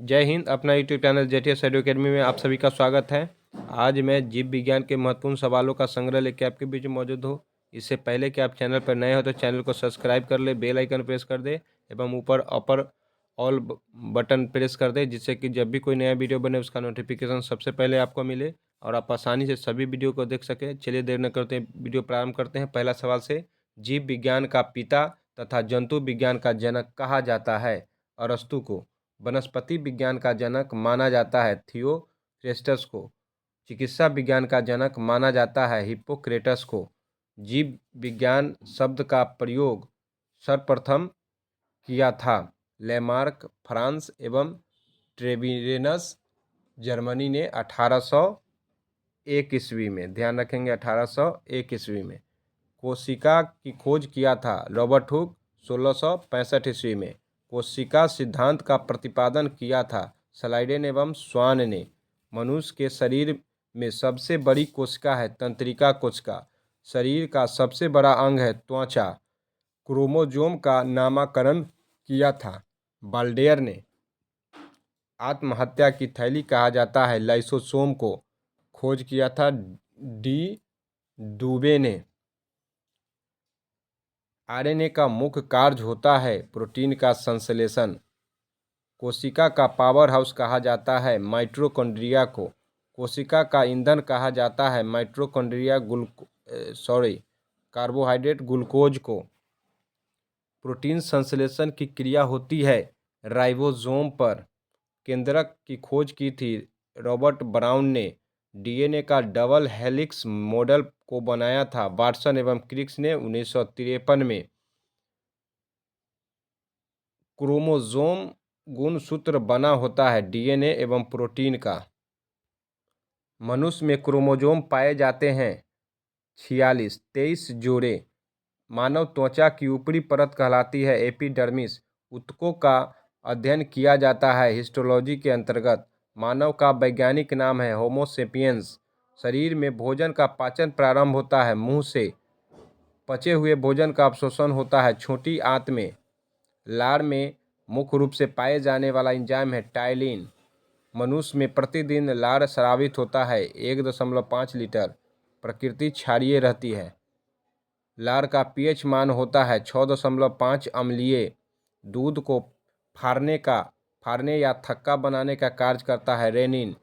जय हिंद। अपना YouTube channel JTS एडु academy में आप सभी का स्वागत है। आज मैं जीव विज्ञान के महत्वपूर्ण सवालों का संग्रह लेकर आपके बीच में मौजूद हूँ। इससे पहले कि आप चैनल पर नए हो तो चैनल को सब्सक्राइब कर ले, बेल आइकन प्रेस कर दे एवं ऊपर अपर ऑल बटन प्रेस कर दे, जिससे कि जब भी कोई नया वीडियो बने उसका नोटिफिकेशन सबसे पहले आपको मिले और आप आसानी से सभी वीडियो को देख सके। चलिए देर न करते हैं, वीडियो प्रारंभ करते हैं। पहला सवाल से, जीव विज्ञान का पिता तथा जंतु विज्ञान का जनक कहा जाता है? अरस्तु को। वनस्पति विज्ञान का जनक माना जाता है थियोफ्रेस्टस को। चिकित्सा विज्ञान का जनक माना जाता है हिप्पोक्रेटस को। जीव विज्ञान शब्द का प्रयोग सर्वप्रथम किया था लेमार्क फ्रांस एवं ट्रेविरेनस जर्मनी ने 1801 ईस्वी में। ध्यान रखेंगे 1801 ईस्वी में। कोशिका की खोज किया था रॉबर्ट हुक 1665 ईस्वी में। कोशिका सिद्धांत का प्रतिपादन किया था स्लाइडेन एवं स्वान ने। मनुष्य के शरीर में सबसे बड़ी कोशिका है तंत्रिका कोशिका। शरीर का सबसे बड़ा अंग है त्वचा। क्रोमोजोम का नामकरण किया था बाल्डेयर ने। आत्महत्या की थैली कहा जाता है लाइसोसोम को। खोज किया था डी डूबे ने। आरएनए का मुख्य कार्य होता है प्रोटीन का संश्लेषण। कोशिका का पावर हाउस कहा जाता है माइटोकॉन्ड्रिया को। कोशिका का ईंधन कहा जाता है माइटोकॉन्ड्रिया कार्बोहाइड्रेट ग्लूकोज को। प्रोटीन संश्लेषण की क्रिया होती है राइबोसोम पर। केंद्रक की खोज की थी रॉबर्ट ब्राउन ने। डीएनए का डबल हेलिक्स मॉडल को बनाया था वाटसन एवं क्रिक्स ने 1953 में। क्रोमोसोम गुणसूत्र बना होता है डीएनए एवं प्रोटीन का। मनुष्य में क्रोमोसोम पाए जाते हैं 46, 23 जोड़े। मानव त्वचा की ऊपरी परत कहलाती है एपिडर्मिस। ऊतकों का अध्ययन किया जाता है हिस्टोलॉजी के अंतर्गत। मानव का वैज्ञानिक नाम है होमो सेपियंस। शरीर में भोजन का पाचन प्रारंभ होता है मुंह से। पचे हुए भोजन का अवशोषण होता है छोटी आंत में। लार में मुख्य रूप से पाए जाने वाला एंजाइम है टाइलिन। मनुष्य में प्रतिदिन लार स्रावित होता है 1.5 लीटर। प्रकृति क्षारीय रहती है। लार का पीएच मान होता है 6.5 अम्लीय। दूध को फाड़ने या थक्का बनाने का कार्य करता है रेनिन।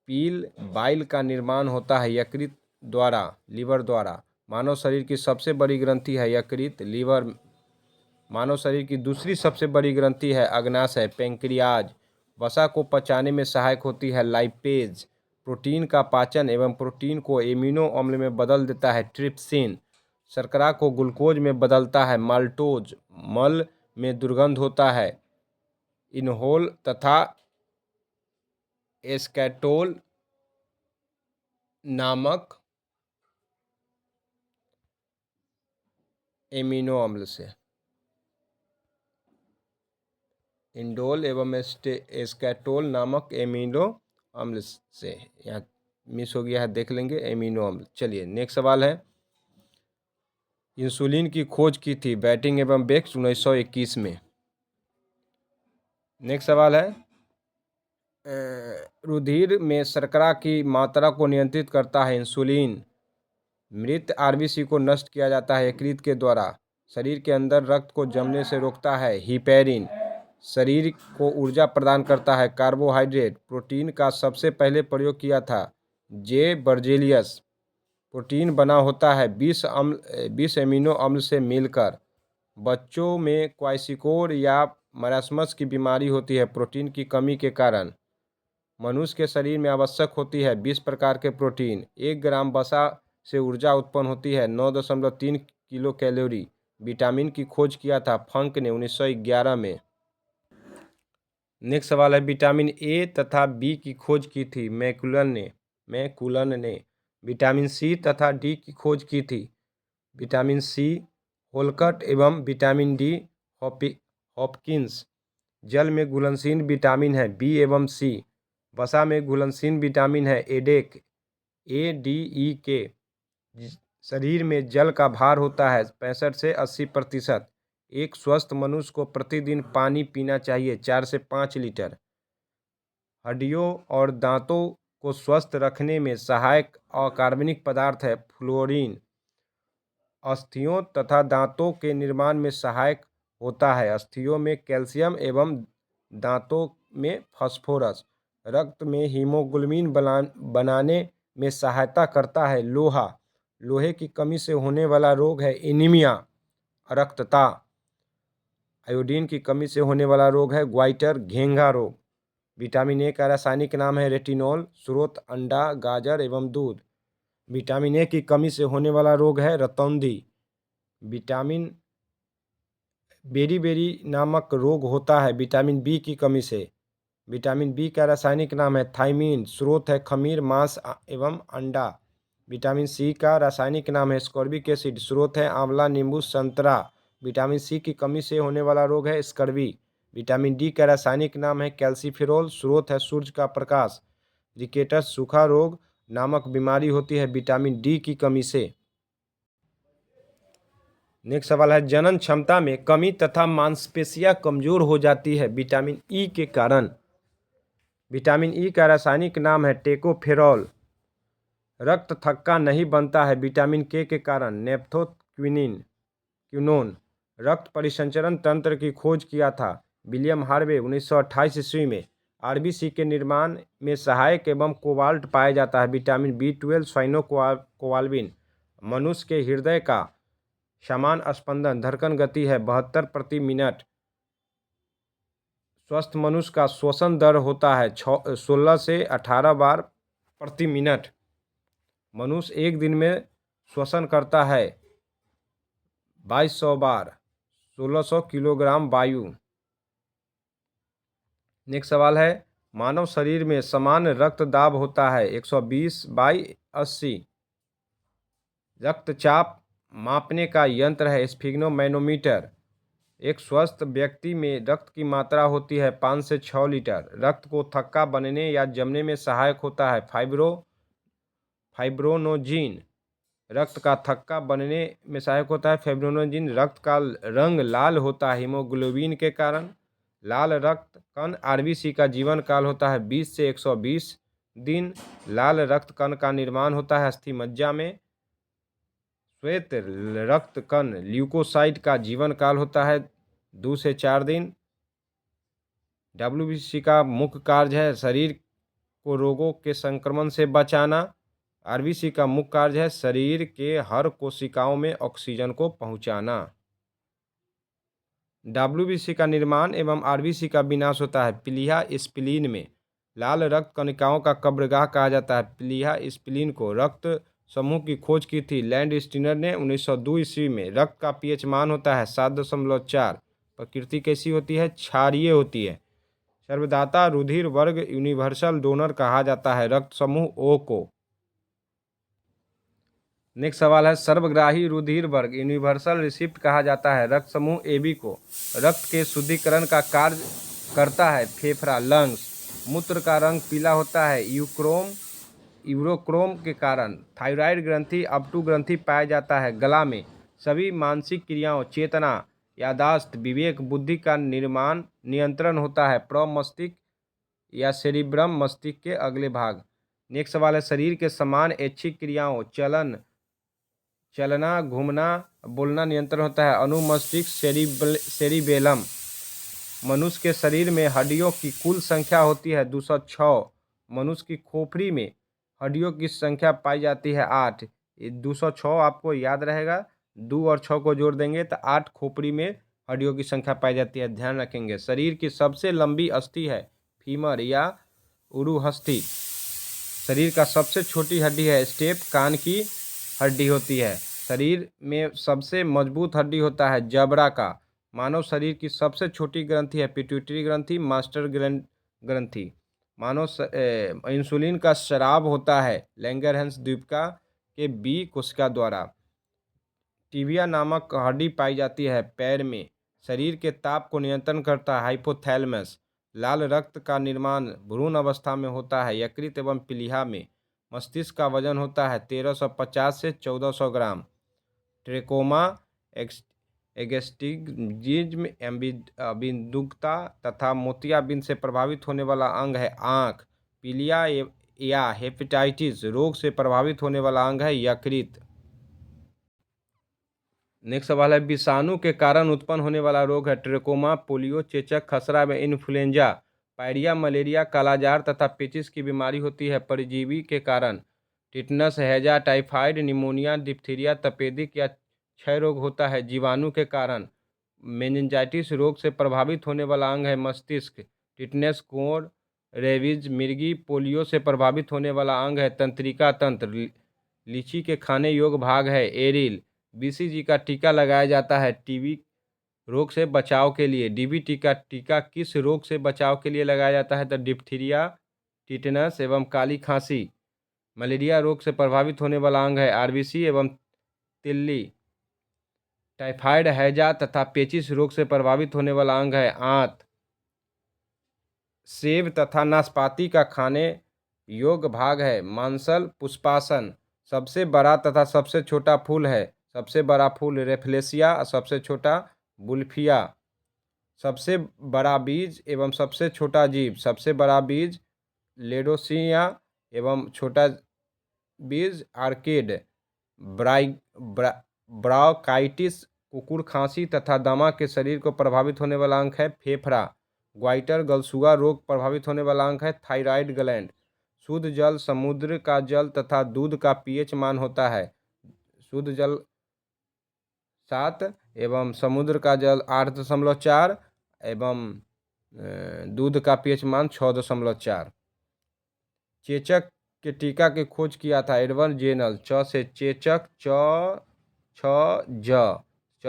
पील बाइल का निर्माण होता है यकृत द्वारा, लीवर द्वारा। मानव शरीर की सबसे बड़ी ग्रंथि है यकृत, लीवर। मानव शरीर की दूसरी सबसे बड़ी ग्रंथि है अग्नाशय, पेंक्रियाज। वसा को पचाने में सहायक होती है लाइपेज। प्रोटीन का पाचन एवं प्रोटीन को एमिनो अम्ल में बदल देता है ट्रिप्सिन। शर्करा को ग्लूकोज में बदलता है माल्टोज। मल में दुर्गंध होता है इनहोल तथा एस्केटोल नामक एमिनो अम्ल से। इंडोल एवं एस्केटोल नामक एमिनो अम्ल से। यहाँ मिस हो गया है, देख लेंगे एमिनो अम्ल। चलिए नेक्स्ट सवाल है, इंसुलिन की खोज की थी बैटिंग एवं बेक्स 1921 में। नेक्स्ट सवाल है, रुधिर में शर्करा की मात्रा को नियंत्रित करता है इंसुलिन। मृत आरबीसी को नष्ट किया जाता है यकृत के द्वारा। शरीर के अंदर रक्त को जमने से रोकता है हिपैरिन। शरीर को ऊर्जा प्रदान करता है कार्बोहाइड्रेट। प्रोटीन का सबसे पहले प्रयोग किया था जे बर्जेलियस। प्रोटीन बना होता है 20 एमिनो अम्ल से मिलकर। बच्चों में क्वाइसिकोर या मरासमस की बीमारी होती है प्रोटीन की कमी के कारण। मनुष्य के शरीर में आवश्यक होती है 20 प्रकार के प्रोटीन। 1 ग्राम वसा से ऊर्जा उत्पन्न होती है 9.3 किलो कैलोरी। विटामिन की खोज किया था फंक ने 1911 में। नेक्स्ट सवाल है, विटामिन ए तथा बी की खोज की थी मैकुलन ने। विटामिन सी तथा डी की खोज की थी विटामिन सी होलकट एवं विटामिन डी हॉपकिंस। जल में घुलनशील विटामिन है बी एवं सी। वसा में घुलनशील विटामिन है एडेक ADE के। शरीर में जल का भार होता है 65 से 80%। एक स्वस्थ मनुष्य को प्रतिदिन पानी पीना चाहिए 4 से 5 लीटर। हड्डियों और दांतों को स्वस्थ रखने में सहायक अकार्बनिक पदार्थ है फ्लोरीन। अस्थियों तथा दांतों के निर्माण में सहायक होता है। अस्थियों में कैल्शियम एवं दांतों में फास्फोरस। रक्त में हीमोग्लोबिन बनाने में सहायता करता है लोहा। लोहे की कमी से होने वाला रोग है एनीमिया, अरक्तता। आयोडीन की कमी से होने वाला रोग है ग्वाइटर, घेंघा रोग। विटामिन ए का रासायनिक नाम है रेटिनॉल। स्रोत अंडा, गाजर एवं दूध। विटामिन ए की कमी से होने वाला रोग है रतौंधी। विटामिन बेरी नामक रोग होता है विटामिन बी की कमी से। विटामिन बी का रासायनिक नाम है थायमीन। स्रोत है खमीर, मांस एवं अंडा। विटामिन सी का रासायनिक नाम है स्कॉर्बिक एसिड। स्रोत है आंवला, नींबू, संतरा। विटामिन सी की कमी से होने वाला रोग है स्कर्वी। विटामिन डी का रासायनिक नाम है कैल्सीफेरोल। स्रोत है सूर्य का प्रकाश। रिकेटस सूखा रोग नामक बीमारी होती है विटामिन डी की कमी से। नेक्स्ट सवाल है जनन क्षमता में कमी तथा मांसपेशियां कमजोर हो जाती है विटामिन ई के कारण। विटामिन ई का रासायनिक नाम है टेकोफेरॉल। रक्त थक्का नहीं बनता है विटामिन के कारण क्विनोन। रक्त परिसंचरण तंत्र की खोज किया था विलियम हार्वे 1928 ईस्वी में। आरबीसी के निर्माण में सहायक एवं कोबाल्ट पाया जाता है विटामिन B12, साइनोकोबाल्बिन। मनुष्य के हृदय का समान स्पंदन धड़कन गति है 72 प्रति मिनट। स्वस्थ मनुष्य का श्वसन दर होता है 16 से 18 बार प्रति मिनट। मनुष्य एक दिन में श्वसन करता है 2200 बार, 1600 किलोग्राम वायु। नेक्स्ट सवाल है मानव शरीर में सामान्य रक्त दाब होता है 120/80। रक्तचाप मापने का यंत्र है स्फिग्नोमैनोमीटर। एक स्वस्थ व्यक्ति में रक्त की मात्रा होती है 5 से 6 लीटर। रक्त को थक्का बनने या जमने में सहायक होता है फाइब्रोनोजिन। रक्त का थक्का बनने में सहायक होता है फाइब्रोनोजिन। रक्त का रंग लाल होता है हीमोग्लोबिन के कारण। लाल रक्त कण आरबीसी का जीवन काल होता है 20 से 120 दिन। लाल रक्त कण का निर्माण होता है अस्थि मज्जा में। श्वेत रक्त कण ल्यूकोसाइट का जीवन काल होता है 2 से 4 दिन। डब्ल्यूबीसी का मुख्य कार्य है शरीर को रोगों के संक्रमण से बचाना। आरबीसी का मुख्य कार्य है शरीर के हर कोशिकाओं में ऑक्सीजन को पहुंचाना। डब्ल्यूबीसी का निर्माण एवं आरबीसी का विनाश होता है प्लीहा स्प्लीन में। लाल रक्त कणिकाओं का कब्रगाह कहा जाता है प्लीहा स्प्लीन को। रक्त समूह की खोज की थी लैंड स्टीनर ने 1902 ईस्वी में। रक्त का पीएच मान होता है 7.4। प्रकृति कैसी होती है? क्षारीय होती है। सर्वदाता रुधिर वर्ग यूनिवर्सल डोनर कहा जाता है रक्त समूह ओ को। नेक्स्ट सवाल है सर्वग्राही रुधिर वर्ग यूनिवर्सल रिसिप्ट कहा जाता है रक्त समूह एबी को। रक्त के शुद्धिकरण का कार्य करता है फेफड़ा, लंग्स। मूत्र का रंग पीला होता है यूरोक्रोम के कारण। थायराइड ग्रंथि अपटू ग्रंथि पाया जाता है गला में। सभी मानसिक क्रियाओं, चेतना, यादाश्त, विवेक, बुद्धि का निर्माण नियंत्रण होता है प्रमस्तिष्क या सेरिब्रम, मस्तिष्क के अगले भाग। नेक्स्ट सवाल है शरीर के समान ऐच्छिक क्रियाओं चलना, घूमना, बोलना नियंत्रण होता है अनुमस्तिष्क सेरिबेलम। मनुष्य के शरीर में हड्डियों की कुल संख्या होती है 206। मनुष्य की खोपड़ी में हड्डियों की संख्या पाई जाती है 8। 206 आपको याद रहेगा, 2 और 6 को जोड़ देंगे तो 8 खोपड़ी में हड्डियों की संख्या पाई जाती है, ध्यान रखेंगे। शरीर की सबसे लंबी अस्थि है फीमर या उरुहस्थि। शरीर का सबसे छोटी हड्डी है स्टेप, कान की हड्डी होती है। शरीर में सबसे मजबूत हड्डी होता है जबड़ा का। मानव शरीर की सबसे छोटी ग्रंथि है पिट्यूटरी ग्रंथि, मास्टर ग्रंथि। मानव इंसुलिन का स्राव होता है लैंगरहैंस द्वीपिका के बी कोशिका द्वारा। टिबिया नामक हड्डी पाई जाती है पैर में। शरीर के ताप को नियंत्रण करता है हाइपोथैलेमस। लाल रक्त का निर्माण भ्रूण अवस्था में होता है यकृत एवं प्लीहा में। मस्तिष्क का वजन होता है 1350 से 1400 ग्राम। ट्रेकोमा एस्टिग्मेटिज्म अबिंदुकता तथा मोतियाबिंद से प्रभावित होने वाला अंग है आँख। पीलिया या हेपेटाइटिस रोग से प्रभावित होने वाला अंग है यकृत। नेक्स्ट सवाल है विषाणु के कारण उत्पन्न होने वाला रोग है ट्रेकोमा, पोलियो, चेचक, खसरा व इन्फ्लुएंजा। पायरिया, मलेरिया, कालाजार तथा पेचिश की बीमारी होती है परजीवी के कारण। टिटनस, हैजा, टाइफाइड, निमोनिया, डिप्थीरिया, तपेदिक या क्षय रोग होता है जीवाणु के कारण। मेनिंजाइटिस रोग से प्रभावित होने वाला अंग है मस्तिष्क। टिटनेस, कोढ़, रेबीज, मिर्गी, पोलियो से प्रभावित होने वाला अंग है तंत्रिका तंत्र। लीची के खाने योग्य भाग है एरिल। बीसीजी का टीका लगाया जाता है टीबी रोग से बचाव के लिए। डीबीटी का टीका किस रोग से बचाव के लिए लगाया जाता है तो डिप्थीरिया, टिटनस एवं काली खांसी। मलेरिया रोग से प्रभावित होने वाला अंग है आरबीसी एवं तिल्ली। टाइफाइड, हैजा तथा पेचिश रोग से प्रभावित होने वाला अंग है आंत। सेब तथा नाशपाती का खाने योग्य भाग है मांसल पुष्पासन। सबसे बड़ा तथा सबसे छोटा फूल है सबसे बड़ा फूल रेफलेसिया, सबसे छोटा बुल्फिया। सबसे बड़ा बीज एवं सबसे छोटा जीव। सबसे बड़ा बीज लेडोसिया एवं छोटा बीज आर्किड। ब्राउकाइटिस कुकुर खांसी तथा दमा के शरीर को प्रभावित होने वाला अंग है फेफड़ा। ग्वाइटर गलसुआ रोग प्रभावित होने वाला अंग है थायराइड ग्लैंड। शुद्ध जल समुद्र का जल तथा दूध का पीएच मान होता है शुद्ध जल 7 एवं समुद्र का जल 8.4 एवं दूध का पीएच मान 6.4। चेचक के टीका की खोज किया था एडवर्ड जेनर। च से चेचक, च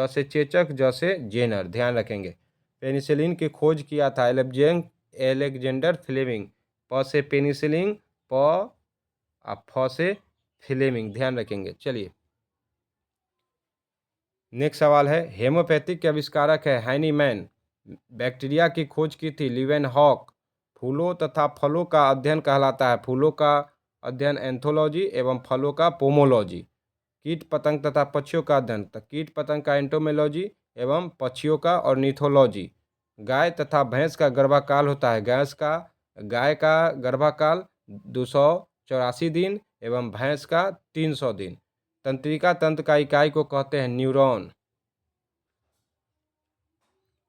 से चेचक, ज से जेनर, ध्यान रखेंगे। पेनिसिलिन की खोज किया था एलेक्जेंडर फ्लेमिंग। प से पेनिसिलिन, फ से फ्लेमिंग, ध्यान रखेंगे। चलिए नेक्स्ट सवाल है हेमोपैथिक के आविष्कारक है हैनीमैन। बैक्टीरिया की खोज की थी लीवेनहॉक। फूलों तथा फलों का अध्ययन कहलाता है फूलों का अध्ययन एंथोलॉजी एवं फलों का पोमोलॉजी। कीट पतंग तथा पक्षियों का अध्ययन कीट पतंग का एंटोमोलॉजी एवं पक्षियों का ऑर्निथोलॉजी। गाय तथा भैंस का गर्भाकाल होता है गाय का गर्भाकाल 284 दिन एवं भैंस का 300 दिन। तंत्रिका तंत्र का इकाई को कहते हैं न्यूरॉन।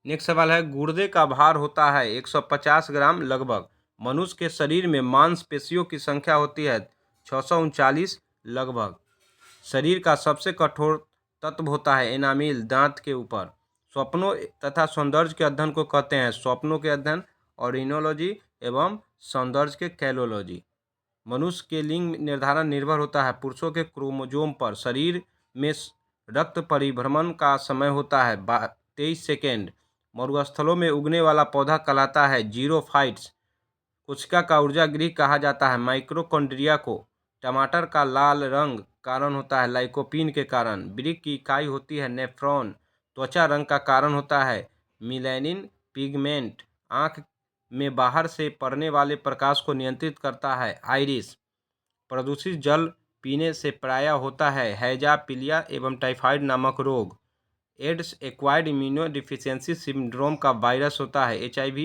नेक्स्ट सवाल है गुर्दे का भार होता है 150 ग्राम लगभग। मनुष्य के शरीर में मांसपेशियों की संख्या होती है 639 लगभग। शरीर का सबसे कठोर तत्व होता है एनामिल दांत के ऊपर। स्वप्नों तथा सौंदर्य के अध्ययन को कहते हैं स्वप्नों के अध्ययन ऑरिनोलॉजी एवं सौंदर्य के कैलोलॉजी। मनुष्य के लिंग निर्धारण निर्भर होता है पुरुषों के क्रोमोजोम पर। शरीर में रक्त परिभ्रमण का समय होता है 23 सेकेंड। मरुस्थलों में उगने वाला पौधा कहलाता है जीरोफाइट्स। कोशिका का ऊर्जा गृह कहा जाता है माइक्रोकॉन्ड्रिया को। टमाटर का लाल रंग कारण होता है लाइकोपीन के कारण। वृक्क की इकाई होती है नेफ्रॉन। त्वचा रंग का कारण होता है मिलेनिन पिगमेंट। आँख में बाहर से पड़ने वाले प्रकाश को नियंत्रित करता है आइरिस। प्रदूषित जल पीने से प्रायः होता है हैजा, पीलिया एवं टाइफाइड नामक रोग। Ads acquired immuno deficiency syndrome का वायरस होता है HIV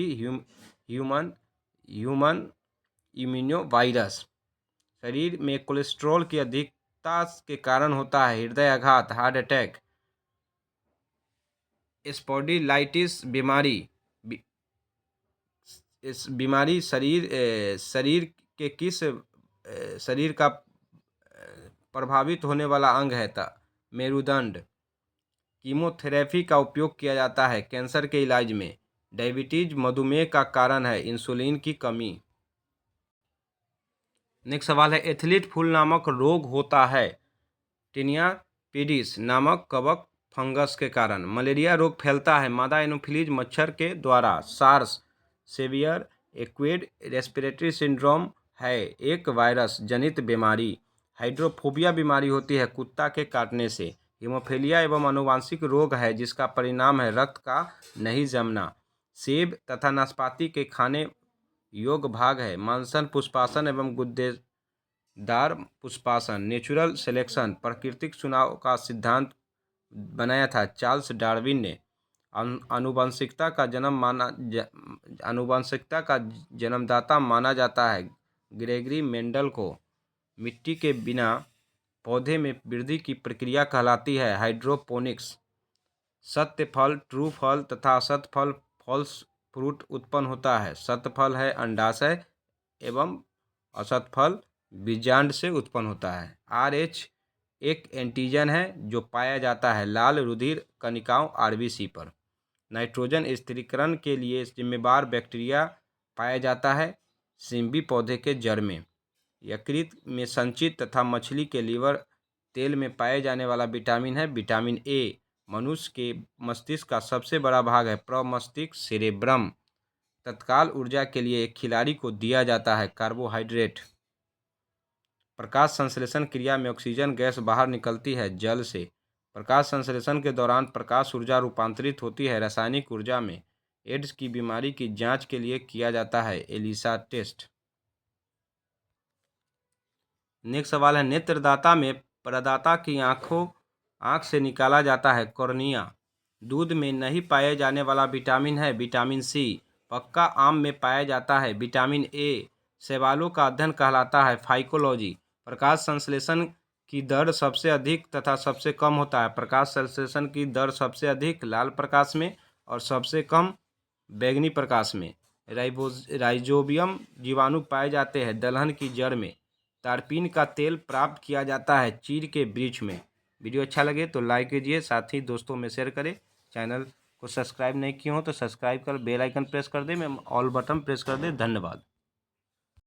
ह्यूमन इम्यूनो वायरस। शरीर में कोलेस्ट्रॉल की अधिकता के कारण होता है हृदयाघात हार्ट अटैक। स्पॉन्डिलाइटिस बीमारी इस बीमारी शरीर के किस शरीर का प्रभावित होने वाला अंग है मेरुदंड। कीमोथेरेपी का उपयोग किया जाता है कैंसर के इलाज में। डायबिटीज मधुमेह का कारण है इंसुलिन की कमी। नेक्स्ट सवाल है एथलीट फूल नामक रोग होता है टिनिया पीडिस नामक कवक फंगस के कारण। मलेरिया रोग फैलता है मादा एनोफिलीज मच्छर के द्वारा। सार्स सेवियर एक्वेड रेस्पिरेटरी सिंड्रोम है एक वायरस जनित बीमारी। हाइड्रोफोबिया बीमारी होती है कुत्ता के काटने से। हीमोफीलिया एवं आनुवांशिक रोग है जिसका परिणाम है रक्त का नहीं जमना। सेब तथा नाशपाती के खाने योग्य भाग है मांसन पुष्पासन एवं गुद्देदार पुष्पासन। नेचुरल सिलेक्शन प्राकृतिक चुनाव का सिद्धांत बनाया था। चार्ल्स डार्विन ने आनुवंशिकता का जन्मदाता माना जाता है। ग्रेगरी मेंडल को मिट्टी के बिना पौधे में वृद्धि की प्रक्रिया कहलाती है हाइड्रोपोनिक्स। सत्य फल ट्रू फल तथा असत फल फॉल्स फ्रूट उत्पन्न होता है। सत्य फल है अंडाशय एवं असत फल बीजांड से उत्पन्न होता है। RH एक एंटीजन है जो पाया जाता है लाल रुधिर कणिकाओं RBC पर। नाइट्रोजन स्थिरीकरण के लिए जिम्मेदार बैक्टीरिया पाया जाता है सिम्बी पौधे के जड़ में। यकृत में संचित तथा मछली के लीवर तेल में पाए जाने वाला विटामिन है विटामिन A। मनुष्य के मस्तिष्क का सबसे बड़ा भाग है प्रमस्तिष्क सेरेब्रम। तत्काल ऊर्जा के लिए एक खिलाड़ी को दिया जाता है कार्बोहाइड्रेट। प्रकाश संश्लेषण क्रिया में ऑक्सीजन गैस बाहर निकलती है जल से। प्रकाश संश्लेषण के दौरान प्रकाश ऊर्जा रूपांतरित होती है रासायनिक ऊर्जा में। एड्स की बीमारी की जांच के लिए किया जाता है एलिसा टेस्ट। नेक्स्ट सवाल है नेत्रदाता में प्रदाता की आँख से निकाला जाता है कॉर्निया। दूध में नहीं पाए जाने वाला विटामिन है विटामिन C। पक्का आम में पाया जाता है विटामिन A। शैवालों का अध्ययन कहलाता है फाइकोलॉजी। प्रकाश संश्लेषण की दर सबसे अधिक तथा सबसे कम होता है। प्रकाश संश्लेषण की दर सबसे अधिक लाल प्रकाश में और सबसे कम बैंगनी प्रकाश में। राइजोबियम जीवाणु पाए जाते हैं दलहन की जड़ में। तारपीन का तेल प्राप्त किया जाता है चीड़ के वृक्ष में। वीडियो अच्छा लगे तो लाइक कीजिए, साथ ही दोस्तों में शेयर करें। चैनल को सब्सक्राइब नहीं किए हो तो सब्सक्राइब कर बेल आइकन प्रेस कर दें, ऑल बटन प्रेस कर दें। धन्यवाद।